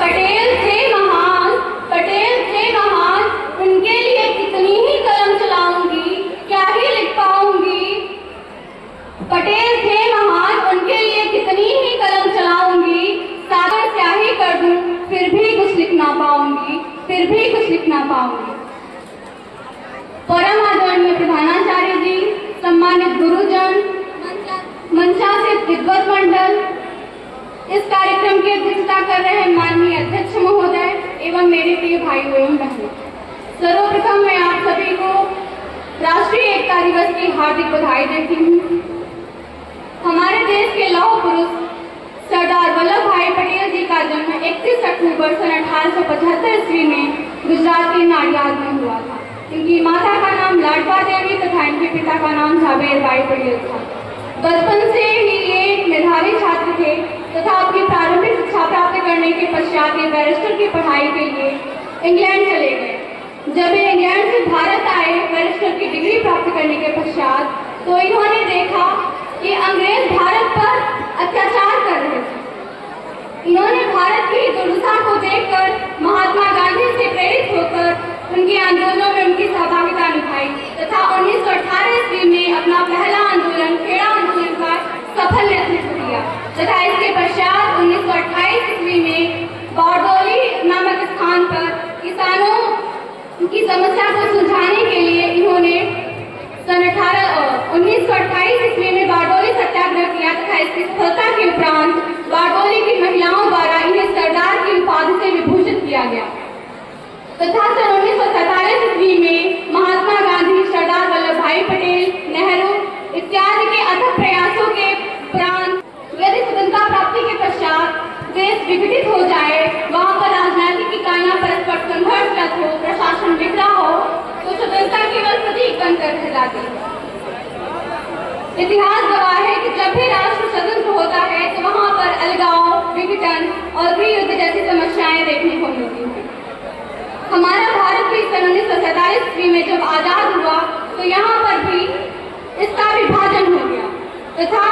पटेल थे महान, पटेल थे महान, उनके लिए कितनी ही कलम चलाऊंगी, क्या ही लिख पाऊंगी। पटेल थे महान, उनके लिए कितनी ही कलम चलाऊंगी, सागर स्याही कर दूं फिर भी कुछ लिख ना पाऊंगी, फिर भी कुछ लिख ना पाऊंगी। परम आदरणीय प्रधानाचार्य जी, सम्मानित गुरुजन, मंचा से विद्वत मंडल, इस कार्यक्रम की अध्यक्षता कर रहे माननीय अध्यक्ष महोदय एवं मेरे प्रिय भाइयों एवं बहनों, सर्वप्रथम मैं आप सभी को राष्ट्रीय एकता दिवस की हार्दिक बधाई देती हूँ। हमारे देश के लौह पुरुष सरदार वल्लभ भाई पटेल जी का जन्म 31 अक्टूबर सन 1875 ईस्वी में गुजरात के नाडियाद में हुआ था। इनकी माता का नाम लाडबा देवी तथा इनके पिता का नाम झाबेर भाई पटेल था। बचपन से ही ये मेधावी छात्र थे तथा अपनी प्रारंभिक शिक्षा प्राप्त करने के पश्चात ये बैरिस्टर की पढ़ाई के लिए इंग्लैंड चले गए। जब ये इंग्लैंड से भारत आए बैरिस्टर की डिग्री प्राप्त करने के पश्चात, तो इन्होंने देखा कि अंग्रेज भारत पर अत्याचार कर रहे थे। इन्होंने भारत की दुर्दशा को देखकर महात्मा गांधी से प्रेरित होकर उनके आंदोलनों में उनकी सहभागिता निभाई तथा 1918 ईस्वी में अपना पहला आंदोलन खेड़ा आंदोलन का सफल नेतृत्व किया तथा इसके पश्चात 1928 ईस्वी में बारडोली नामक स्थान पर किसानों की समस्या को सुलझाने के लिए इन्होंने सन 1928 ईस्वी में बारडोली सत्याग्रह किया तथा इसकी सफलता के उपरांत बारडोली की महिलाओं द्वारा इन्हें सरदार की उपाधि से विभूषित किया गया तथा सन 1947 ईस्वी में महात्मा गांधी, सरदार वल्लभ भाई पटेल, नेहरू इत्यादि के अथक प्रयासों के उपरांत यदि स्वतंत्रता प्राप्ति के पश्चात देश विघटित हो जाए, वहाँ पर राजनीतिक इकाइयां परस्पर संघर्षरत हो, प्रशासन बिखरा हो, तो स्वतंत्रता केवल प्रतीक बनकर रह जाती है। इतिहास गवाह है कि जब भी राष्ट्र स्वतंत्र होता है तो वहाँ पर अलगाव, विघटन और गृह युद्ध जैसी समस्याएं देखने को मिलती हैं। हमारा भारत भी सन 1947 ईस्वी में जब आजाद हुआ तो यहाँ पर भी इसका विभाजन हो गया तथा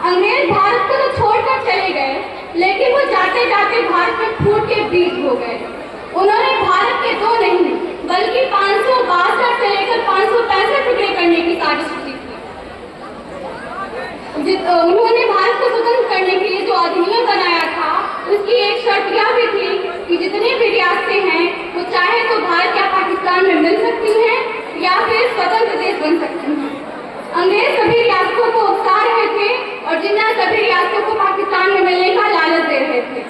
अंग्रेज भारत को तो छोड़कर चले गए, लेकिन वो जाते जाते भारत में फूट के बीज हो गए। उन्होंने भारत के दो नहीं बल्कि 562 से लेकर 565 टुकड़े करने की साजिश की थी। उन्होंने भारत को स्वतंत्र करने के लिए जो अधिनियम बनाया था उसकी एक शर्त यह भी थी कि जितने भी रियासतें हैं वो चाहे तो भारत या पाकिस्तान में मिल सकती हैं या फिर स्वतंत्र देश बन सकती हैं। अंग्रेज सभी रियासतों को उकसा रहे थे और जिन्ना सभी रियासतों को पाकिस्तान में मिलने का लालच दे रहे थे।